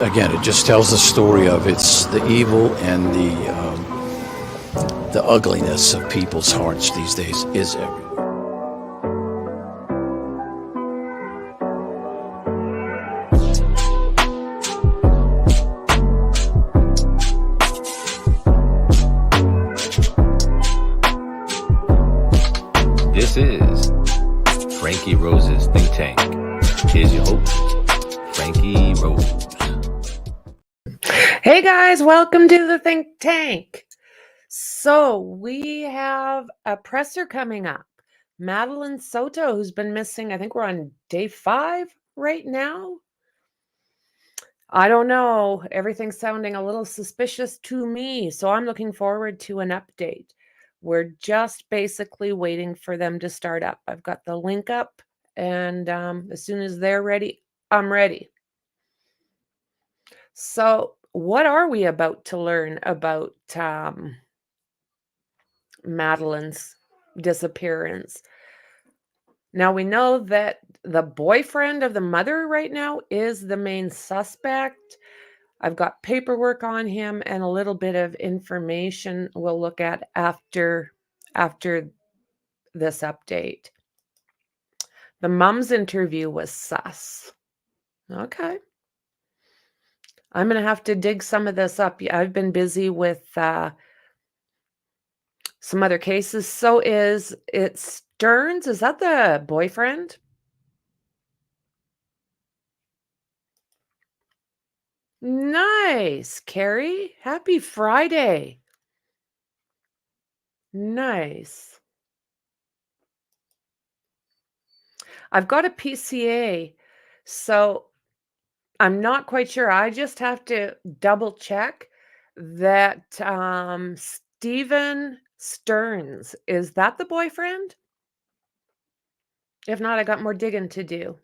Again, it just tells the story of it's the evil and the ugliness of people's hearts these days is everywhere. This is Franky Rose's Think Tank. Here's your host, Franky Rose. Hey guys, welcome to the Think Tank. So we have a presser coming up. Madeline Soto, who's been missing, I think we're on day 5 right now. I don't know. Everything's sounding a little suspicious to me, so I'm looking forward to an update. We're just basically waiting for them to start up. I've got the link up, and as soon as they're ready, I'm ready. So what are we about to learn about Madeline's disappearance? Now we know that the boyfriend of the mother right now is the main suspect. I've got paperwork on him and a little bit of information we'll look at after this update. The mom's interview was sus. Okay. I'm going to have to dig some of this up. I've been busy with some other cases. So is it Stearns? Is that the boyfriend? Nice, Carrie. Happy Friday. Nice. I've got a PCA, so I'm not quite sure. I just have to double check that Stephen Stearns, is that the boyfriend? If not, I got more digging to do.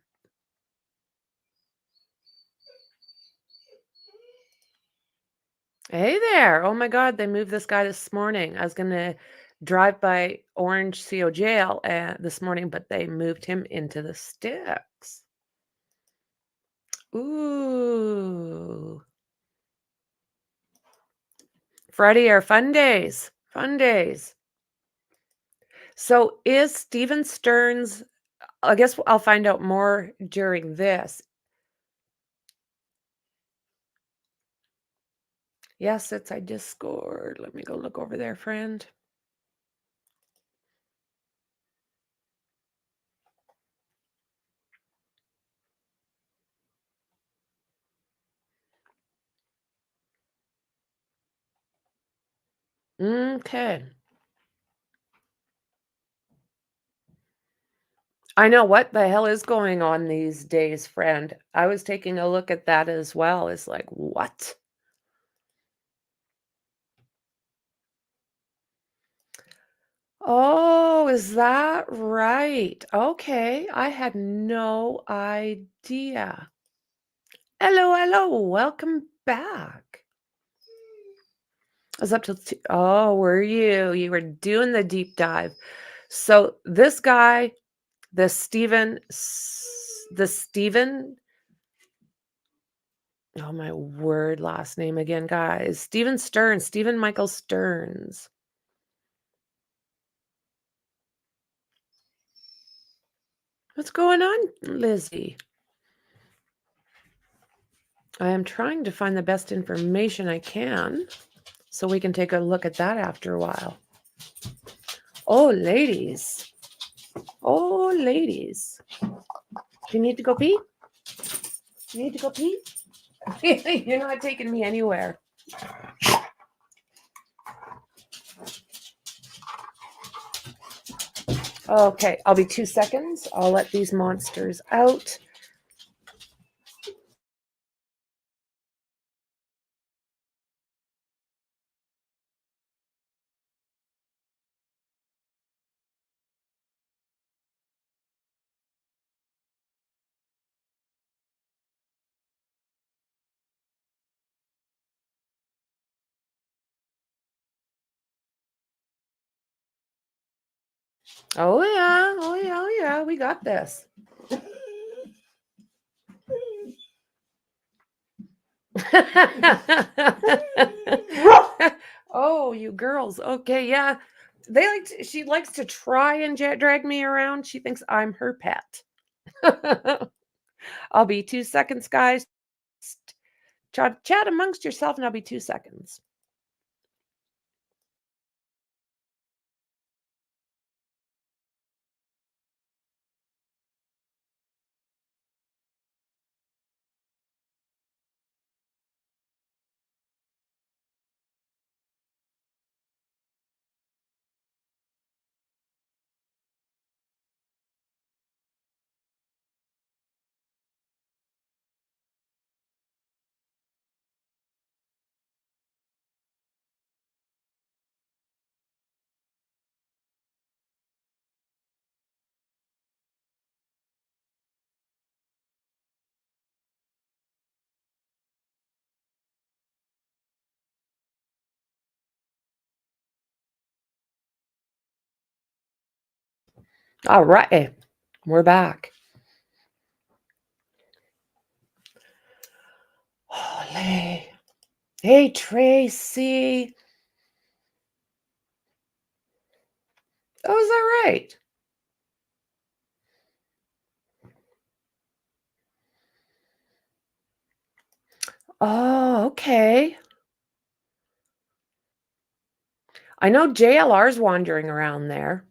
Hey there. Oh my God, they moved this guy this morning. I was going to drive by Orange CO Jail this morning, but they moved him into the sticks. Ooh. Friday are fun days. Fun days. So is Stephen Stearns, I guess I'll find out more during this. Yes, I just scored. Let me go look over there, friend. Okay. I know what the hell is going on these days, friend. I was taking a look at that as well. It's like, what? Oh, is that right? Okay, I had no idea. Hello, hello, welcome back. I was up till oh, were you? You were doing the deep dive. So this guy, the Stephen, oh my word, last name again, guys. Stephen Stearns, Stephen Michael Stearns. What's going on, Lizzie? I am trying to find the best information I can so we can take a look at that after a while. Oh, ladies. Oh, ladies. Do you need to go pee? You need to go pee? You're not taking me anywhere. Okay, I'll be 2 seconds. I'll let these monsters out. Oh yeah, oh yeah, oh yeah, we got this. Oh, you girls. Okay, yeah. She likes to try and drag me around. She thinks I'm her pet. I'll be 2 seconds, guys. Chat amongst yourself, and I'll be 2 seconds. All right. We're back. Holy. Hey, Tracy. Oh, is that right? Oh, okay. I know JLR's wandering around there.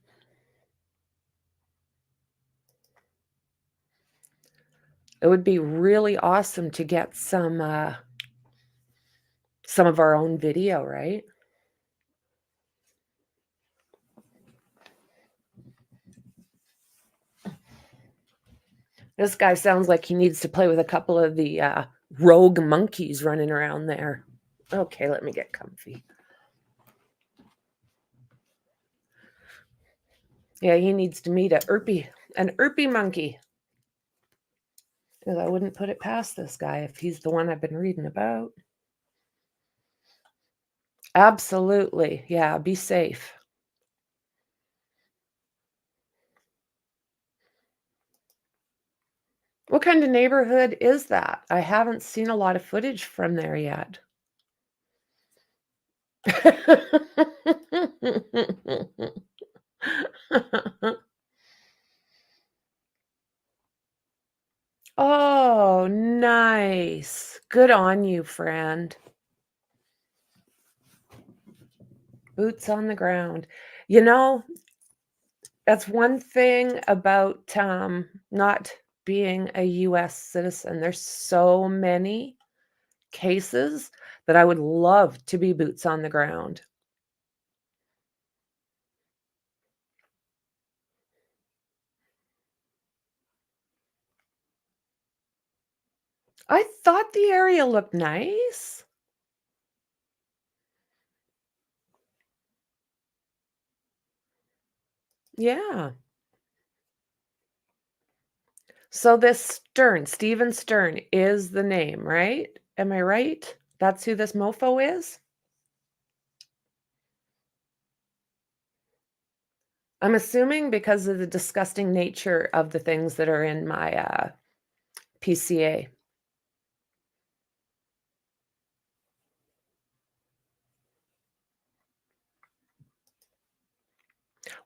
It would be really awesome to get some of our own video, right? This guy sounds like he needs to play with a couple of the rogue monkeys running around there. Okay, let me get comfy. Yeah, he needs to meet an Erpy monkey. Because I wouldn't put it past this guy if he's the one I've been reading about. Absolutely. Yeah, be safe. What kind of neighborhood is that? I haven't seen a lot of footage from there yet. Oh, nice. Good on you, friend. Boots on the ground. You know, that's one thing about not being a US citizen. There's so many cases that I would love to be boots on the ground. I thought the area looked nice. Yeah. So this Stephen Stern is the name, right? Am I right? That's who this mofo is? I'm assuming because of the disgusting nature of the things that are in my PCA.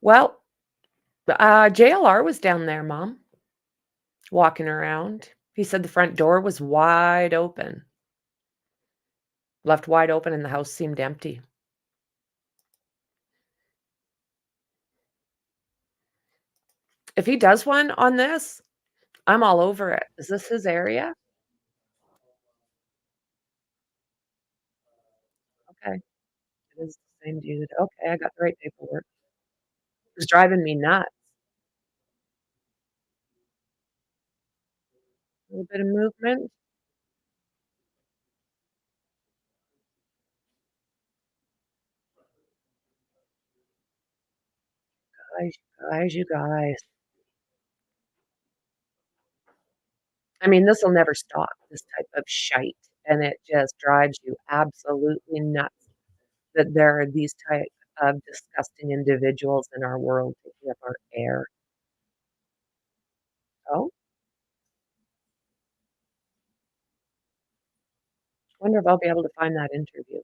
Well, JLR was down there, Mom, walking around. He said the front door was wide open, left wide open, and the house seemed empty. If he does one on this, I'm all over it. Is this his area? Okay, it is the same dude. Okay, I got the right paperwork. It's driving me nuts. A little bit of movement. You guys. I mean, this'll never stop, this type of shite, and it just drives you absolutely nuts that there are these type of disgusting individuals in our world taking up our air. Oh, Wonder if I'll be able to find that interview.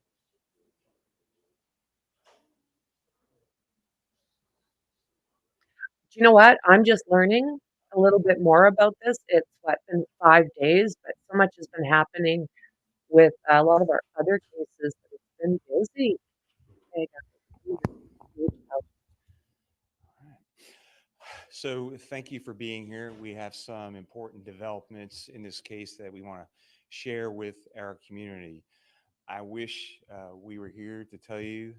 You know what? I'm just learning a little bit more about this. It's what, been 5 days, but so much has been happening with a lot of our other cases that it's been busy. Okay, guys, huge help. So thank you for being here. We have some important developments in this case that we want to share with our community. I wish we were here to tell you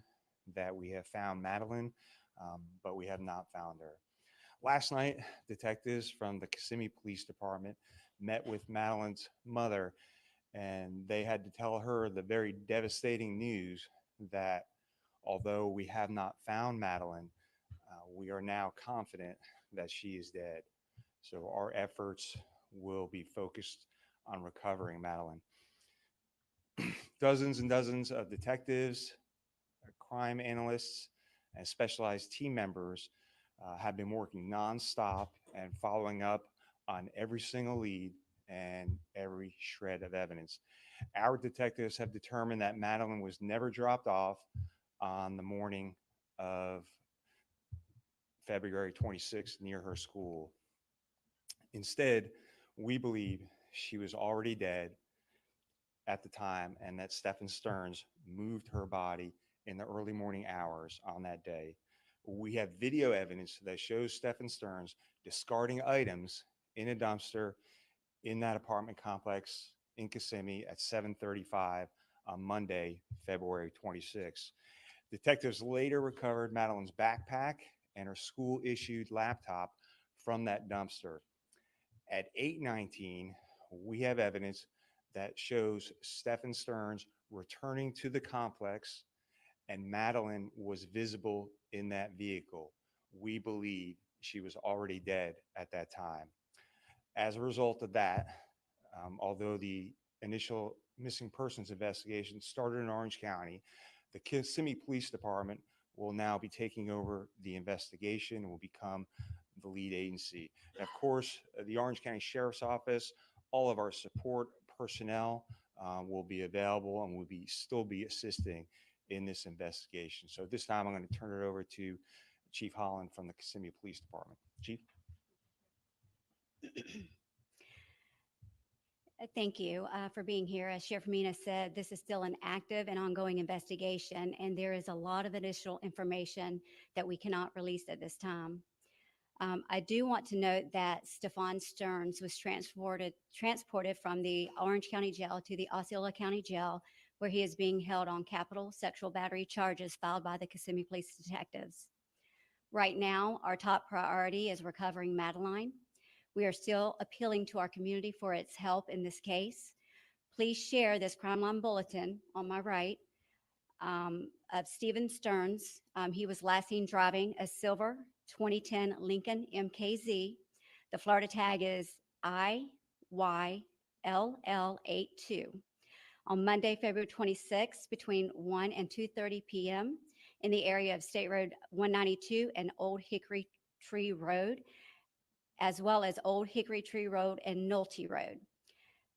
that we have found Madeline, but we have not found her. Last night, detectives from the Kissimmee Police Department met with Madeline's mother, and they had to tell her the very devastating news that although we have not found Madeline, we are now confident that she is dead. So our efforts will be focused on recovering Madeline. Dozens and dozens of detectives, crime analysts, and specialized team members have been working nonstop and following up on every single lead and every shred of evidence. Our detectives have determined that Madeline was never dropped off on the morning of February 26th near her school. Instead, we believe she was already dead at the time and that Stephen Stearns moved her body in the early morning hours on that day. We have video evidence that shows Stephen Stearns discarding items in a dumpster in that apartment complex in Kissimmee at 7:35 on Monday, February 26th. Detectives later recovered Madeline's backpack and her school-issued laptop from that dumpster. At 8:19, we have evidence that shows Stephen Stearns returning to the complex and Madeline was visible in that vehicle. We believe she was already dead at that time. As a result of that, although the initial missing persons investigation started in Orange County, the Kissimmee Police Department will now be taking over the investigation and will become the lead agency. And of course, the Orange County Sheriff's Office, all of our support personnel will be available and will still be assisting in this investigation. So at this time, I'm going to turn it over to Chief Holland from the Kissimmee Police Department. Chief? Thank you for being here. As Sheriff Mina said, this is still an active and ongoing investigation, and there is a lot of additional information that we cannot release at this time. I do want to note that Stephen Stearns was transported from the Orange County Jail to the Osceola County Jail, where he is being held on capital sexual battery charges filed by the Kissimmee Police Detectives. Right now, our top priority is recovering Madeline. We are still appealing to our community for its help in this case. Please share this crime line bulletin on my right of Stephen Stearns. He was last seen driving a silver 2010 Lincoln MKZ. The Florida tag is IYLL82. On Monday, February 26th, between 1 and 2:30 p.m. in the area of State Road 192 and Old Hickory Tree Road, as well as Old Hickory Tree Road and Nolte Road.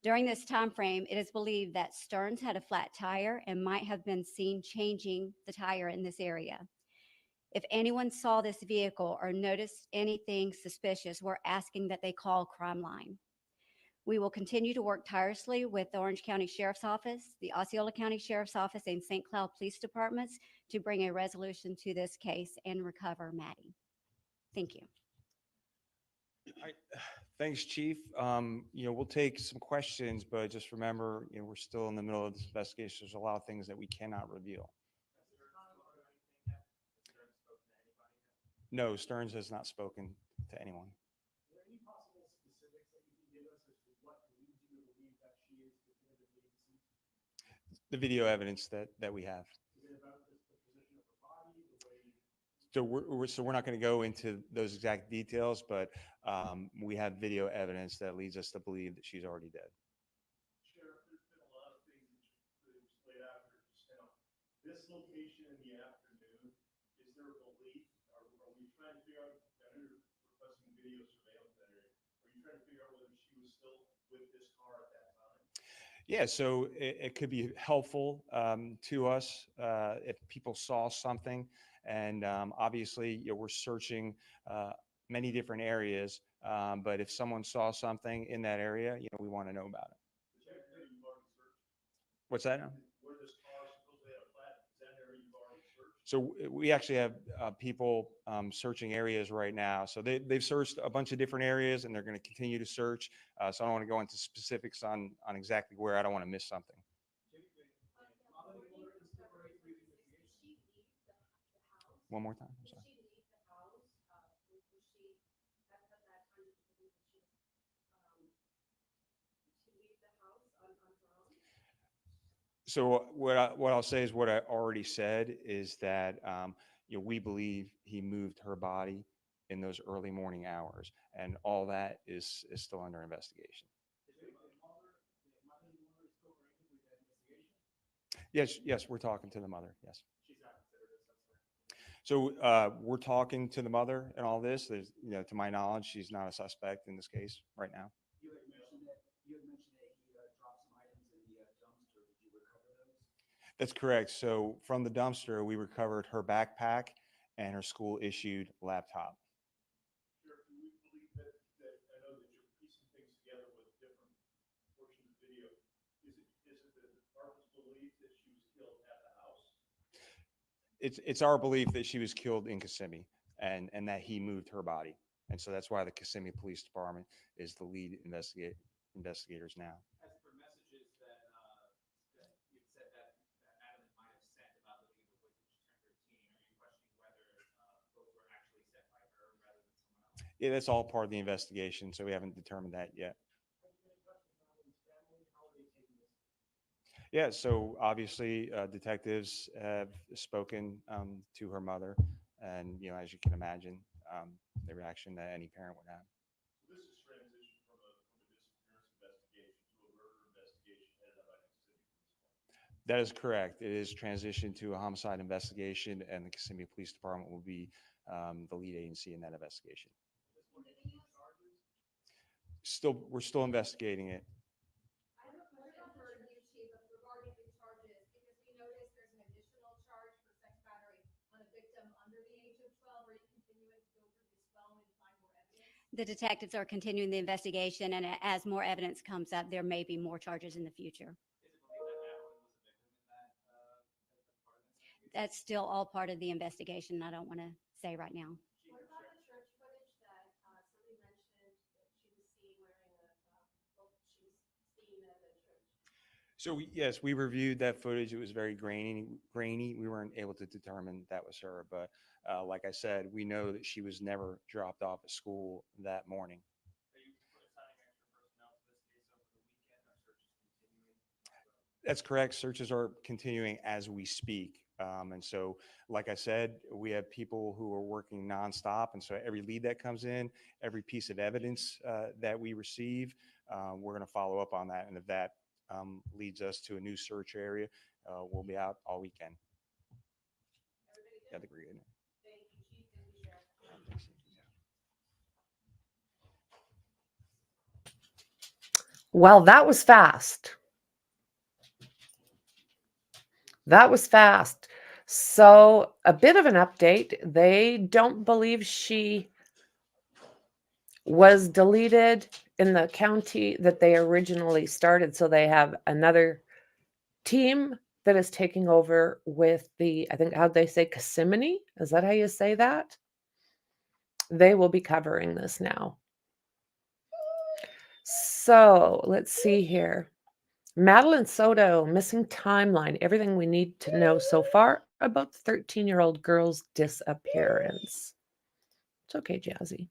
During this time frame, it is believed that Stearns had a flat tire and might have been seen changing the tire in this area. If anyone saw this vehicle or noticed anything suspicious, we're asking that they call Crime Line. We will continue to work tirelessly with the Orange County Sheriff's Office, the Osceola County Sheriff's Office, and St. Cloud Police Departments to bring a resolution to this case and recover Maddie. Thank you. All right. Thanks, Chief. We'll take some questions, but just remember, we're still in the middle of this investigation. There's a lot of things that we cannot reveal. No, Stearns has not spoken to anyone. Is there any possible specifics that you can give us as to what leads you to believe that she is within the agency? The video evidence that we have. Is it about the position of her body, the way? So we're not going to go into those exact details, but we have video evidence that leads us to believe that she's already dead. Sheriff, there's been a lot of things that was laid out here just now. This location in the afternoon, is there a belief? Are we trying to figure out? I know you're requesting video surveillance that area. Are you trying to figure out whether she was still with this car at that time? Yeah, so it could be helpful to us if people saw something. And obviously, we're searching many different areas. But if someone saw something in that area, we want to know about it. What's that now? Where this car supposedly had a flat, is that area you've already searched? So we actually have people searching areas right now. So they've searched a bunch of different areas, and they're going to continue to search. So I don't want to go into specifics on exactly where. I don't want to miss something. One more time. I'm sorry. So what I'll say is what I already said is that we believe he moved her body in those early morning hours, and all that is still under investigation. Yes, we're talking to the mother. Yes. So we're talking to the mother and all this. There's, to my knowledge, she's not a suspect in this case right now. You had mentioned that he dropped some items in the dumpster. Did you recover those? That's correct. So from the dumpster, we recovered her backpack and her school issued laptop. Sheriff, do we believe that I know that you're piecing things together with different portions of the video. Is it the department's belief that she was killed at the house? It's our belief that she was killed in Kissimmee and that he moved her body. And so that's why the Kissimmee Police Department is the lead investigators now. As for messages that you said that Madeline might have sent about living in the woods when she turned 13, are you questioning whether those were actually sent by her rather than someone else? Yeah, that's all part of the investigation, so we haven't determined that yet. Yeah, so obviously detectives have spoken to her mother, and as you can imagine, the reaction that any parent would have. So this is transition from a disappearance investigation to a murder investigation headed up by the Kissimmee Police Department. That is correct. It is transitioned to a homicide investigation, and the Kissimmee Police Department will be the lead agency in that investigation. We're still investigating it. I have a question for you, Chief, regarding the charges, because we noticed there's an additional charge for sex battery on a victim under the age of 12. Are you continuing to go through this phone and find more evidence? The detectives are continuing the investigation, and as more evidence comes up, there may be more charges in the future. Is it believed that Madeline was a victim in that part of this? That's still all part of the investigation. I don't want to say right now. What about the church footage that somebody mentioned that she was seen wearing she was seen at a church? So yes, we reviewed that footage. It was very grainy. We weren't able to determine that was her, but like I said, we know that she was never dropped off at school that morning. Are you assigning extra personnel to this case over the weekend? Are searches continuing? That's correct. Searches are continuing as we speak. And so, like I said, we have people who are working nonstop. And so every lead that comes in, every piece of evidence that we receive, we're going to follow up on that. And if that leads us to a new search area, we'll be out all weekend. Yeah, agree. Thank you, Chief. Thank you, Sheriff. Well, that was fast. That was fast. So a bit of an update. They don't believe she was deleted in the county that they originally started. So they have another team that is taking over with I think, how'd they say, Kissimmee? Is that how you say that? They will be covering this now. So let's see here. Madeline Soto, missing timeline. Everything we need to know so far about the 13-year-old girl's disappearance. It's okay, Jazzy.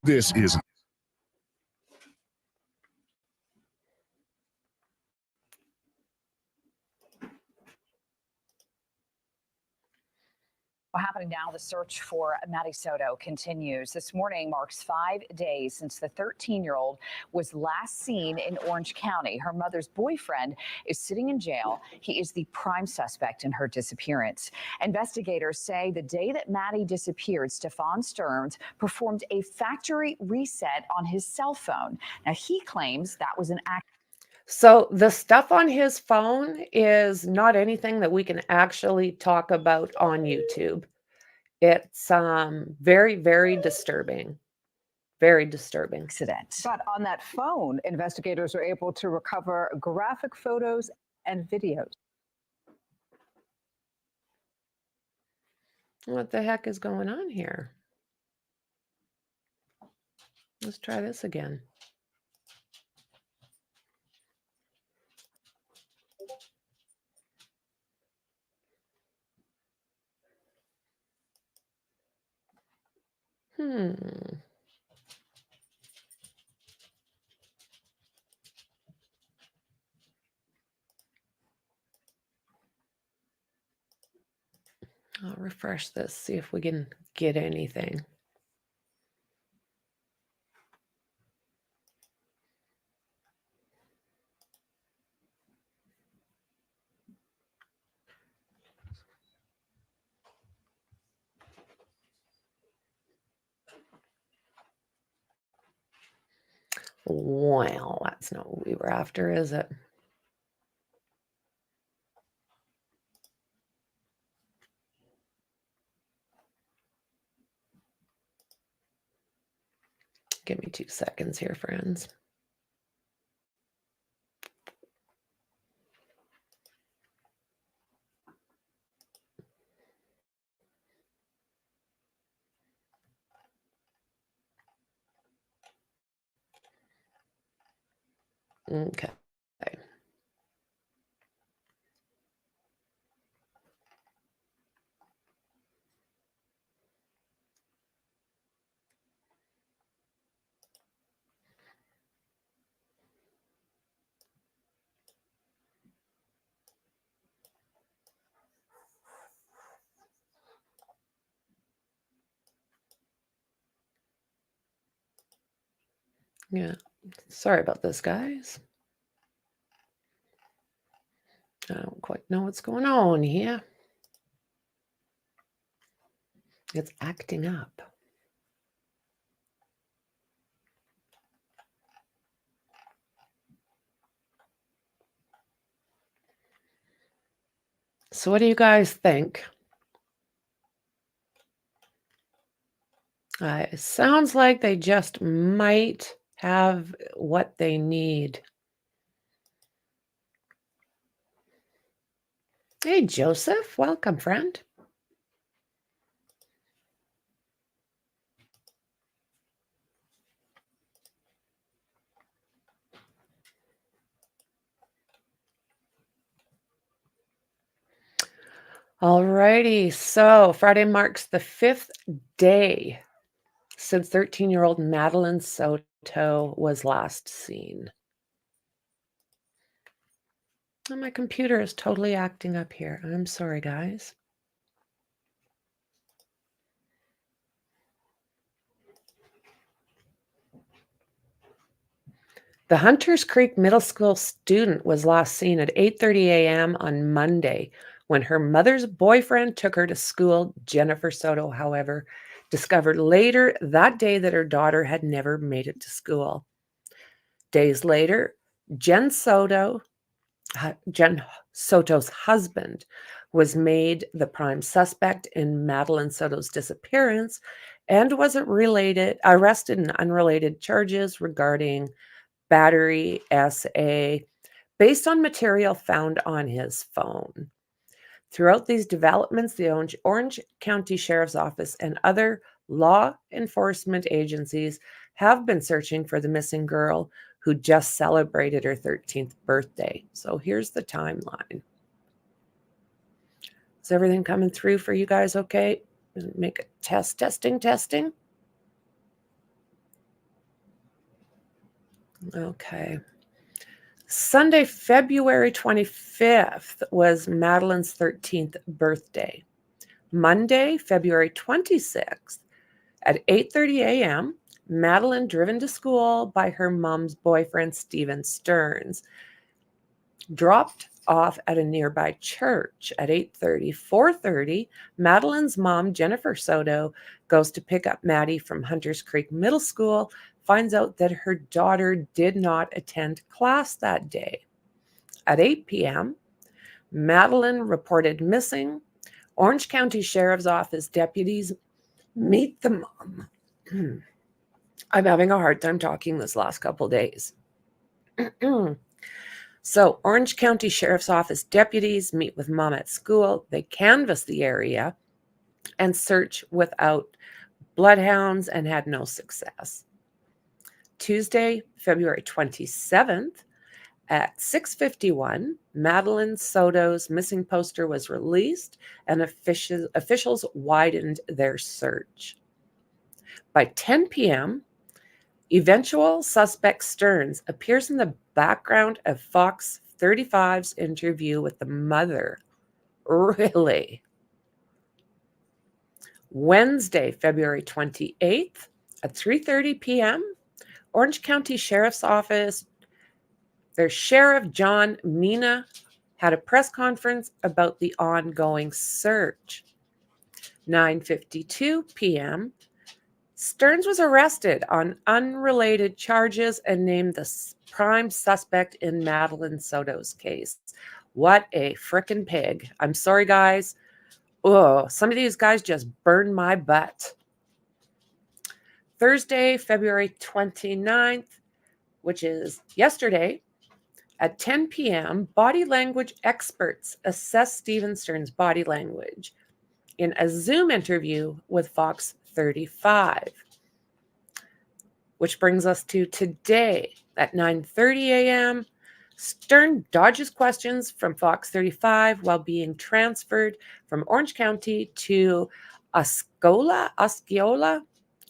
This is What's happening? And now the search for Maddie Soto continues. This morning marks 5 days since the 13-year-old was last seen in Orange County. Her mother's boyfriend is sitting in jail. He is the prime suspect in her disappearance. Investigators say the day that Maddie disappeared, Stefan Stearns performed a factory reset on his cell phone. Now, he claims that was an act. So the stuff on his phone is not anything that we can actually talk about on YouTube. It's very, very disturbing. Very disturbing. Accident. But on that phone, investigators are able to recover graphic photos and videos. What the heck is going on here? Let's try this again. I'll refresh this, see if we can get anything. Well, that's not what we were after, is it? Give me 2 seconds here, friends. Okay. Yeah, sorry about this, guys. I don't quite know what's going on here. It's acting up. So what do you guys think? It sounds like they just might have what they need. Hey, Joseph, welcome, friend. Alrighty, so Friday marks the 5th day since 13-year-old Madeline Soto was last seen. Oh, my computer is totally acting up here. I'm sorry, guys. The Hunters Creek Middle School student was last seen at 8:30 a.m. on Monday when her mother's boyfriend took her to school. Jennifer Soto, however, discovered later that day that her daughter had never made it to school. Days later, Jen Soto's husband was made the prime suspect in Madeline Soto's disappearance and was arrested in unrelated charges regarding battery SA based on material found on his phone. Throughout these developments, the Orange County Sheriff's Office and other law enforcement agencies have been searching for the missing girl who just celebrated her 13th birthday. So here's the timeline. Is everything coming through for you guys okay? Make a testing. Okay. Sunday, February 25th was Madeline's 13th birthday. Monday, February 26th at 8:30 a.m., Madeline driven to school by her mom's boyfriend, Stephen Stearns, dropped off at a nearby church at 8:30. 4:30, Madeline's mom, Jennifer Soto, goes to pick up Maddie from Hunters Creek Middle School, finds out that her daughter did not attend class that day. At 8 p.m., Madeline reported missing. Orange County Sheriff's Office deputies meet the mom. I'm having a hard time talking this last couple days. So, Orange County Sheriff's Office deputies meet with mom at school. They canvass the area and search without bloodhounds and had no success. Tuesday, February 27th at 6:51, Madeline Soto's missing poster was released and officials widened their search. By 10 p.m., eventual suspect Stearns appears in the background of Fox 35's interview with the mother. Really? Wednesday, February 28th at 3:30 p.m., Orange County Sheriff's Office, their Sheriff John Mina had a press conference about the ongoing search. 9:52 p.m., Stearns was arrested on unrelated charges and named the prime suspect in Madeline Soto's case. What a frickin' pig. I'm sorry, guys. Oh, some of these guys just burned my butt. Thursday, February 29th, which is yesterday, at 10 p.m., body language experts assess Stephen Stearns' body language in a Zoom interview with Fox 35. Which brings us to today at 9:30 a.m. Stern dodges questions from Fox 35 while being transferred from Orange County to Osceola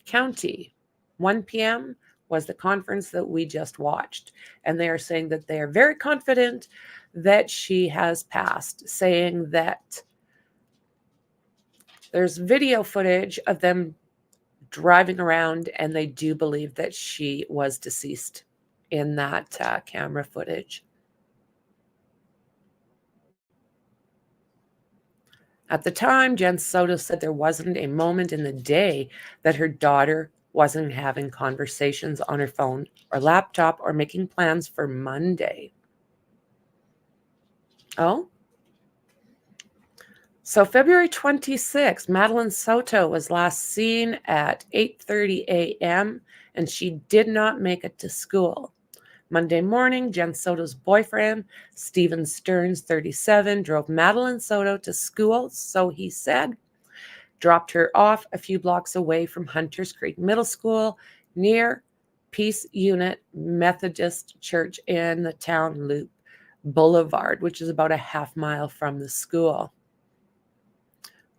County. 1 p.m. was the conference that we just watched. And they are saying that they are very confident that she has passed, saying that there's video footage of them driving around, and they do believe that she was deceased in that camera footage. At the time, Jen Soto said there wasn't a moment in the day that her daughter wasn't having conversations on her phone or laptop or making plans for Monday. Oh? So February 26th, Madeline Soto was last seen at 8:30 a.m. and she did not make it to school. Monday morning, Jen Soto's boyfriend, Stephen Stearns, 37, drove Madeline Soto to school, so he said, dropped her off a few blocks away from Hunters Creek Middle School near Peace Unit Methodist Church in the Town Loop Boulevard, which is about a half mile from the school.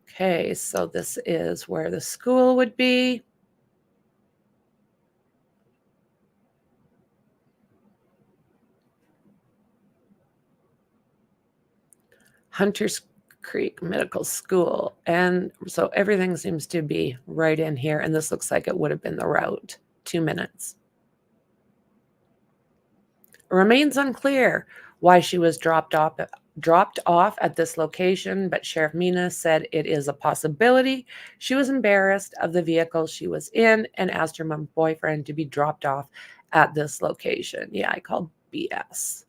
Okay, so this is where the school would be. Hunters Creek Medical School. And so everything seems to be right in here. And this looks like it would have been the route. 2 minutes. It remains unclear why she was dropped off at this location, but Sheriff Mina said it is a possibility. She was embarrassed of the vehicle she was in and asked her mom's boyfriend to be dropped off at this location. Yeah, I called BS.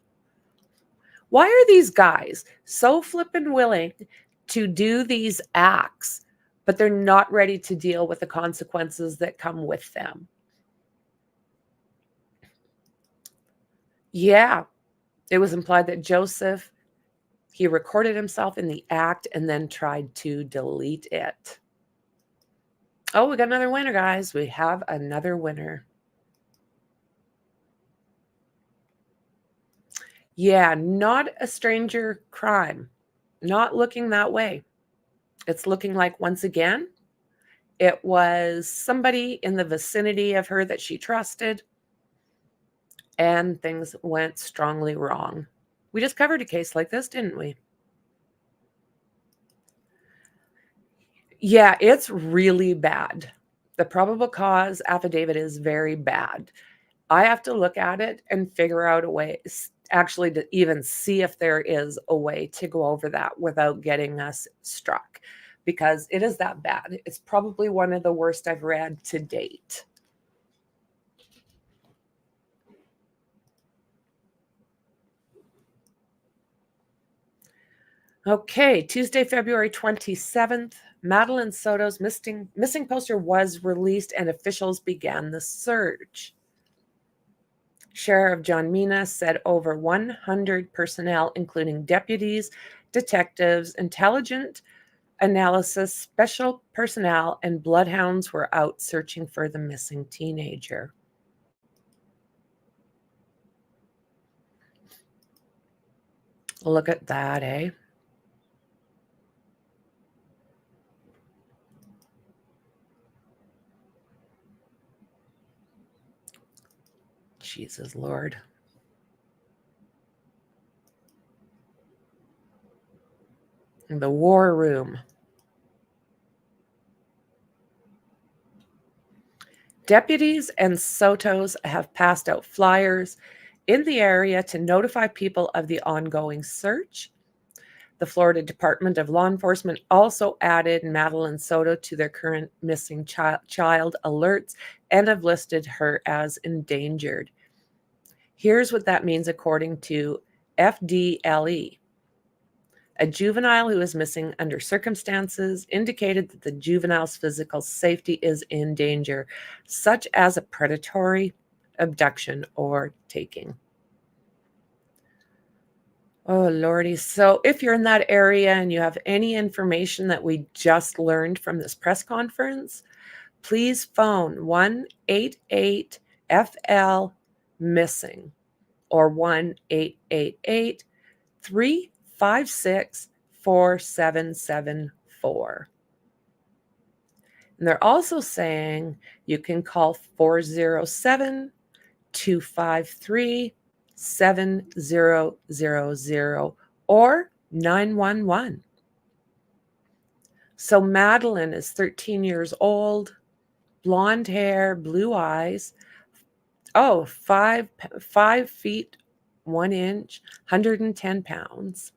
Why are these guys so flippin' willing to do these acts, but they're not ready to deal with the consequences that come with them? Yeah, it was implied that Joseph, he recorded himself in the act and then tried to delete it. Oh, we got another winner, guys. We have another winner. Yeah, not a stranger crime. Not looking that way. It's looking like, once again, it was somebody in the vicinity of her that she trusted, and things went strongly wrong. We just covered a case like this, didn't we? Yeah, it's really bad. The probable cause affidavit is very bad. I have to look at it and figure out a way, actually, to even see if there is a way to go over that without getting us struck, because it is that bad. It's probably one of the worst I've read to date. Okay, Tuesday, February 27th, Madeline Soto's missing poster was released and officials began the search. Sheriff John Mina said over 100 personnel, including deputies, detectives, intelligence analysis, special personnel, and bloodhounds were out searching for the missing teenager. Look at that, eh? Jesus Lord. The war room. Deputies and Sotos have passed out flyers in the area to notify people of the ongoing search. The Florida Department of Law Enforcement also added Madeline Soto to their current missing child alerts and have listed her as endangered. Here's what that means according to FDLE. A juvenile who is missing under circumstances indicated that the juvenile's physical safety is in danger, such as a predatory abduction or taking. Oh, Lordy. So if you're in that area and you have any information that we just learned from this press conference, please phone 1-88-FL-MISSING or 1-888-356-4774. And they're also saying you can call 407-253-7000 or 911. So Madeline is 13 years old, blonde hair, blue eyes. Oh, 5 feet 1 inch, 110 pounds.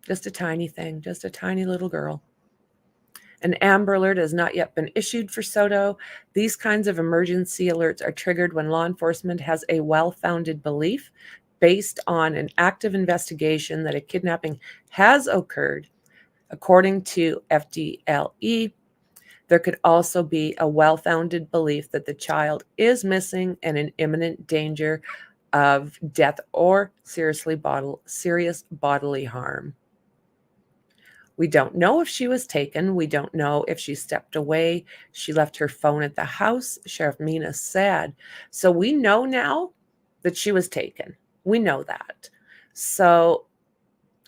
Just a tiny thing, just a tiny little girl. An Amber Alert has not yet been issued for Soto. These kinds of emergency alerts are triggered when law enforcement has a well-founded belief based on an active investigation that a kidnapping has occurred. According to FDLE, there could also be a well-founded belief that the child is missing and in imminent danger of death or serious bodily harm. We don't know if she was taken. We don't know if she stepped away. She left her phone at the house, Sheriff Mina said. So we know now that she was taken. We know that. So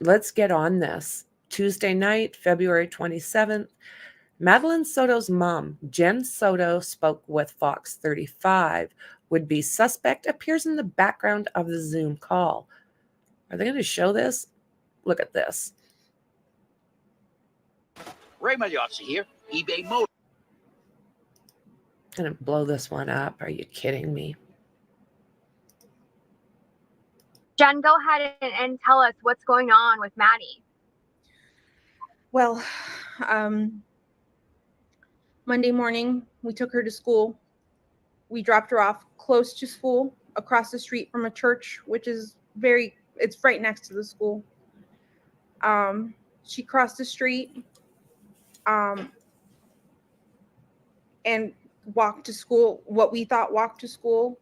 let's get on this. Tuesday night, February 27th, Madeline Soto's mom, Jen Soto, spoke with Fox 35. Would-be suspect appears in the background of the Zoom call. Are they going to show this? Look at this. Ray Magliozzi here, eBay Motors. I'm going to blow this one up. Are you kidding me? Jen, go ahead and tell us what's going on with Maddie. Well, Monday morning, we took her to school. We dropped her off close to school, across the street from a church, which is it's right next to the school. She crossed the street and walked to school, what we thought walked to school.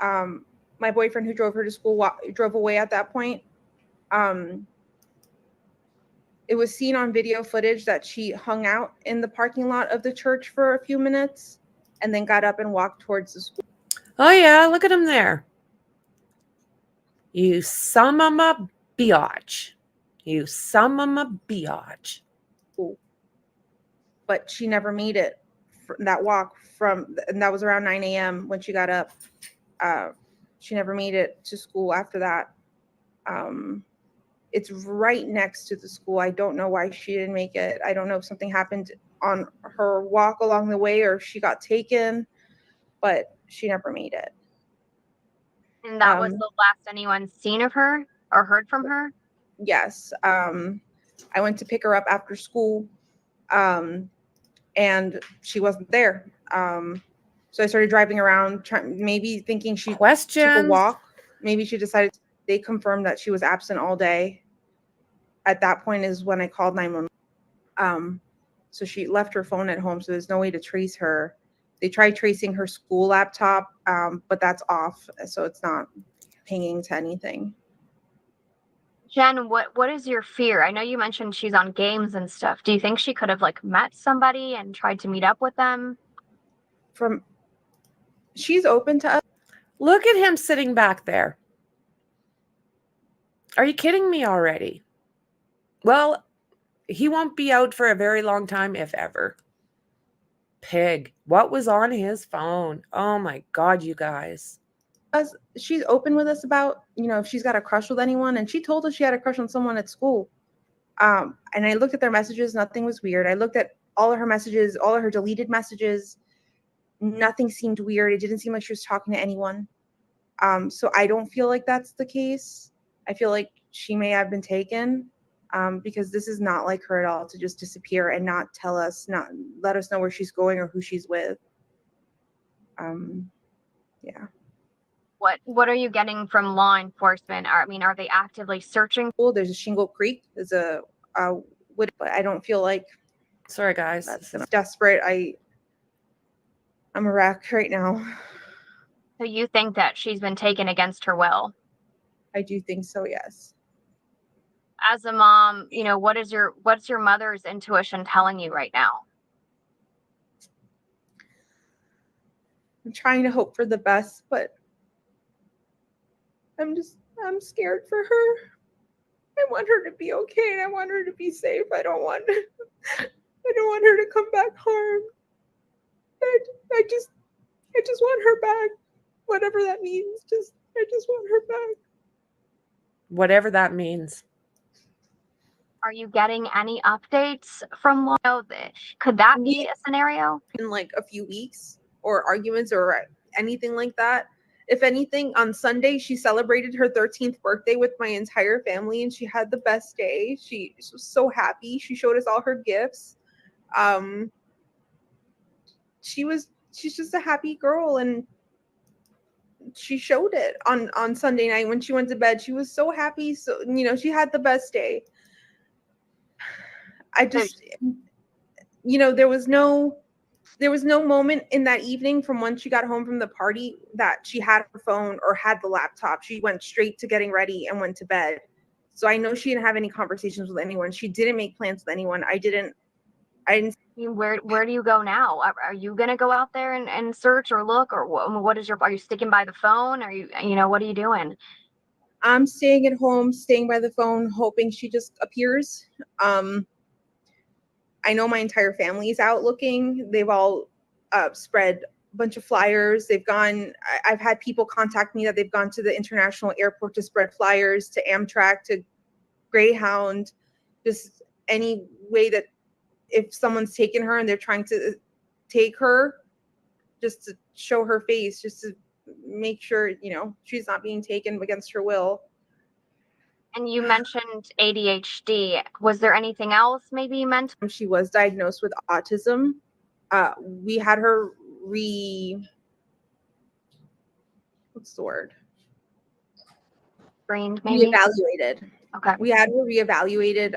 My boyfriend who drove her to school drove away at that point. It was seen on video footage that she hung out in the parking lot of the church for a few minutes and then got up and walked towards the school. Oh, yeah, look at him there. You son of a biatch. You son of a biatch. But she never made it that walk and that was around 9 a.m. when she got up. She never made it to school after that. It's right next to the school. I don't know why she didn't make it. I don't know if something happened on her walk along the way or if she got taken, but she never made it. And that was the last anyone's seen of her or heard from her? Yes. I went to pick her up after school, and she wasn't there. So I started driving around, maybe thinking she took a walk. Maybe she decided. They confirmed that she was absent all day. At that point is when I called 911. So she left her phone at home, so there's no way to trace her. They tried tracing her school laptop, but that's off, so it's not pinging to anything. Jen, what is your fear? I know you mentioned she's on games and stuff. Do you think she could have like met somebody and tried to meet up with them? She's open to us. Look at him sitting back there. Are you kidding me already? Well, he won't be out for a very long time, if ever. Pig. What was on his phone? Oh my God, you guys. She's open with us about, if she's got a crush with anyone, and she told us she had a crush on someone at school. And I looked at their messages, nothing was weird. I looked at all of her messages, all of her deleted messages. Nothing seemed weird. It didn't seem like she was talking to anyone. So I don't feel like that's the case. I feel like she may have been taken, because this is not like her at all, to just disappear and not let us know where she's going or who she's with. Yeah. What are you getting from law enforcement? Are they actively searching? Well, there's a Shingle Creek. There's but I don't feel like. Sorry, guys. That's desperate. I'm a wreck right now. So you think that she's been taken against her will? I do think so, yes. As a mom, what's your mother's intuition telling you right now? I'm trying to hope for the best, but I'm scared for her. I want her to be okay, and I want her to be safe. I don't want her to come back harmed. I just want her back, whatever that means. I just want her back. Whatever that means. Are you getting any updates from law? Could that be a scenario? In like a few weeks, or arguments or anything like that. If anything, on Sunday, she celebrated her 13th birthday with my entire family, and she had the best day. She was so happy. She showed us all her gifts. She's just a happy girl, and she showed it on Sunday night when she went to bed. She was so happy. So, she had the best day. I just, there was no moment in that evening from when she got home from the party that she had her phone or had the laptop. She went straight to getting ready and went to bed. So I know she didn't have any conversations with anyone. She didn't make plans with anyone. I didn't. Where do you go now? Are you gonna go out there and search or look, or are you sticking by the phone? Are you what are you doing? I'm staying at home, staying by the phone, hoping she just appears. I know my entire family is out looking. They've all spread a bunch of flyers. I've had people contact me that they've gone to the international airport to spread flyers, to Amtrak, to Greyhound, just any way that if someone's taken her and they're trying to take her, just to show her face, just to make sure, she's not being taken against her will. And you mentioned ADHD. Was there anything else maybe you mentioned? She was diagnosed with autism. We had her what's the word? Brained, maybe? Reevaluated. Okay. We had her reevaluated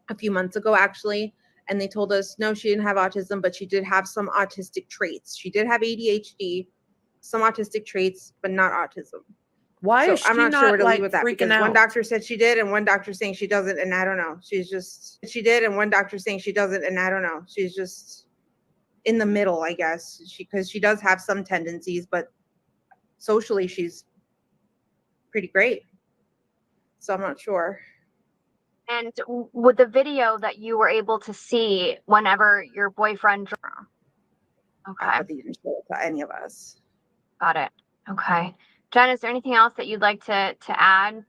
a few months ago, actually, and they told us, no, she didn't have autism, but she did have some autistic traits. She did have ADHD, some autistic traits, but not autism. Why is she I'm not sure where to leave with that, freaking because out? one doctor said she did, and one doctor saying she doesn't, and I don't know. She did, and one doctor saying she doesn't, and I don't know. She's just in the middle, I guess, because she does have some tendencies, but socially she's pretty great. So I'm not sure. And with the video that you were able to see whenever your boyfriend... Okay. But they didn't show it to any of us. Got it. Okay. Jen, is there anything else that you'd like to add?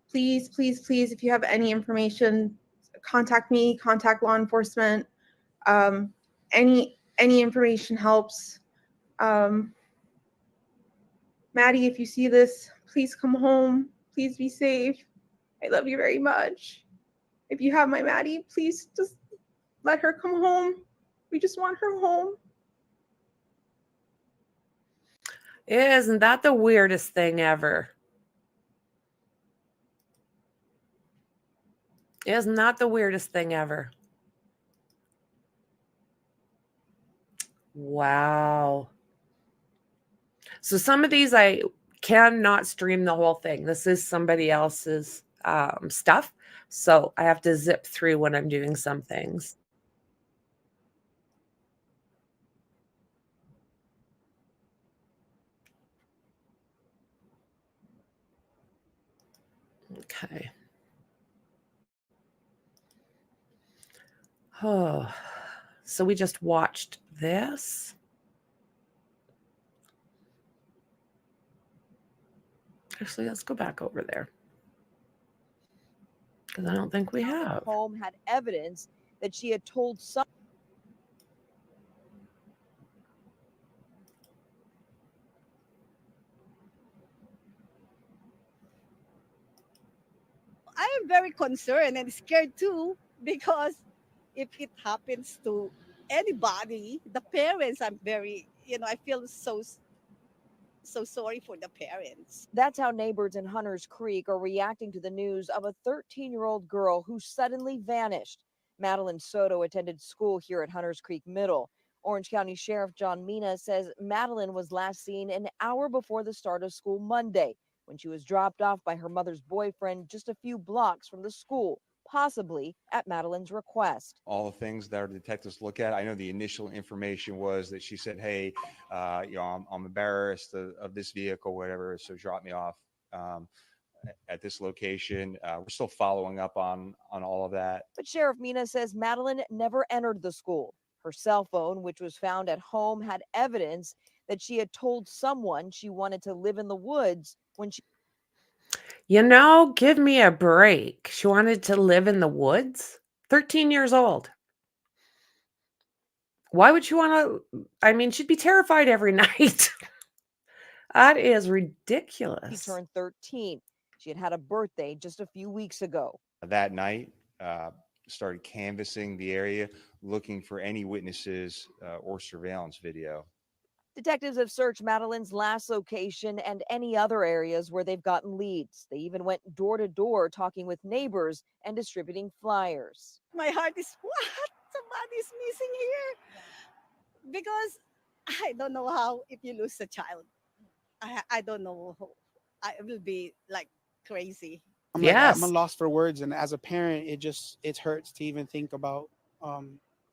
Please, please, please, if you have any information, contact me, contact law enforcement. Any information helps. Maddie, if you see this, please come home. Please be safe. I love you very much. If you have my Maddie, please just let her come home. We just want her home. Isn't that the weirdest thing ever? Isn't that the weirdest thing ever? Wow. So some of these I cannot stream the whole thing. This is somebody else's stuff. So I have to zip through when I'm doing some things. Okay. Oh, so we just watched this. Actually, let's go back over there. Because I don't think we have. Home had evidence that she had told some. I am very concerned and scared too, because if it happens to anybody, the parents, I'm very, I feel so sorry for the parents. That's how neighbors in Hunters Creek are reacting to the news of a 13-year-old girl who suddenly vanished. Madeline Soto attended school here at Hunters Creek Middle. Orange County Sheriff John Mina says Madeline was last seen an hour before the start of school Monday, when she was dropped off by her mother's boyfriend just a few blocks from the school, possibly at Madeline's request. All the things that our detectives look at. I know the initial information was that she said, hey, I'm embarrassed of this vehicle, whatever, so drop me off at this location. We're still following up on all of that. But Sheriff Mina says Madeline never entered the school. Her cell phone, which was found at home, had evidence that she had told someone she wanted to live in the woods when she... Give me a break. She wanted to live in the woods? 13 years old. Why would she want to? She'd be terrified every night. That is ridiculous. She turned 13. She had had a birthday just a few weeks ago. That night, started canvassing the area, looking for any witnesses or surveillance video. Detectives have searched Madeline's last location and any other areas where they've gotten leads. They even went door to door talking with neighbors and distributing flyers. My heart is, what? Somebody's missing here. Because I don't know how, if you lose a child, I don't know. I will be like crazy. I'm a loss for words, and as a parent, it hurts to even think about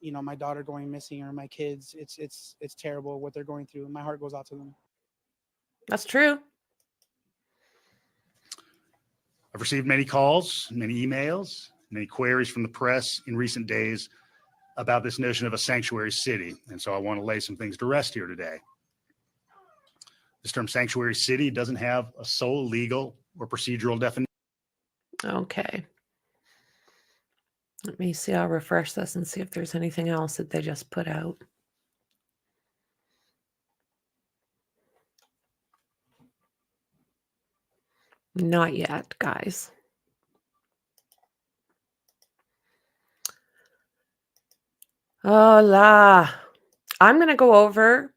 my daughter going missing or my kids. It's terrible what they're going through. My heart goes out to them. That's true. I've received many calls, many emails, many queries from the press in recent days about this notion of a sanctuary city, and so I want to lay some things to rest here today. This term sanctuary city doesn't have a sole legal or procedural definition. Okay. Let me see. I'll refresh this and see if there's anything else that they just put out. Not yet, guys. Hola. I'm going to go over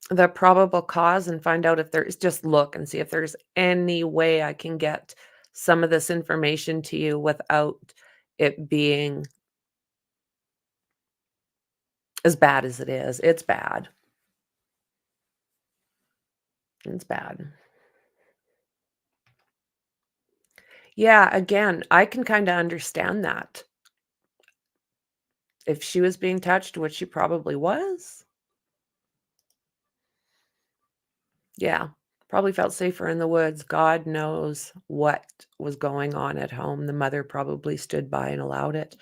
the probable cause and find out if there's, just look and see if there's any way I can get some of this information to you without it being as bad as it is. It's bad. It's bad. Yeah, again, I can kind of understand that. If she was being touched, which she probably was. Yeah, probably felt safer in the woods. God knows what was going on at home. The mother probably stood by and allowed it.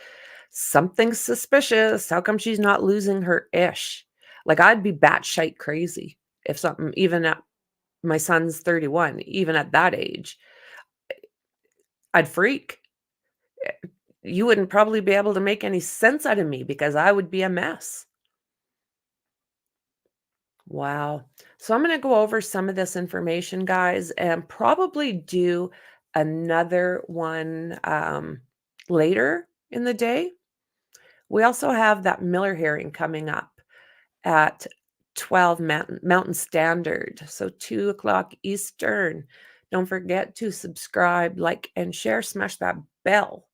Something's suspicious. How come she's not losing her ish? Like, I'd be batshite crazy if something, even my son's 31, even at that age, I'd freak. You wouldn't probably be able to make any sense out of me because I would be a mess. Wow. So I'm going to go over some of this information, guys, and probably do another one later in the day. We also have that Miller hearing coming up at 12 Mountain Standard, so 2 o'clock Eastern. Don't forget to subscribe, like, and share. Smash that bell.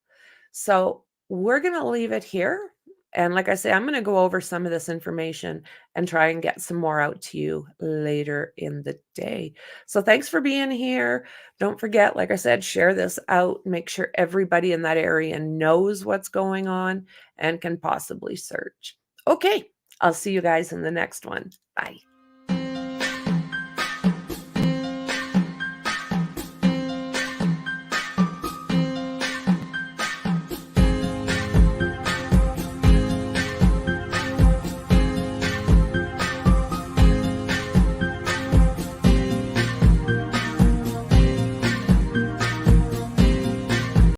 So we're going to leave it here. And like I say, I'm going to go over some of this information and try and get some more out to you later in the day. So thanks for being here. Don't forget, like I said, share this out. Make sure everybody in that area knows what's going on and can possibly search. Okay, I'll see you guys in the next one. Bye.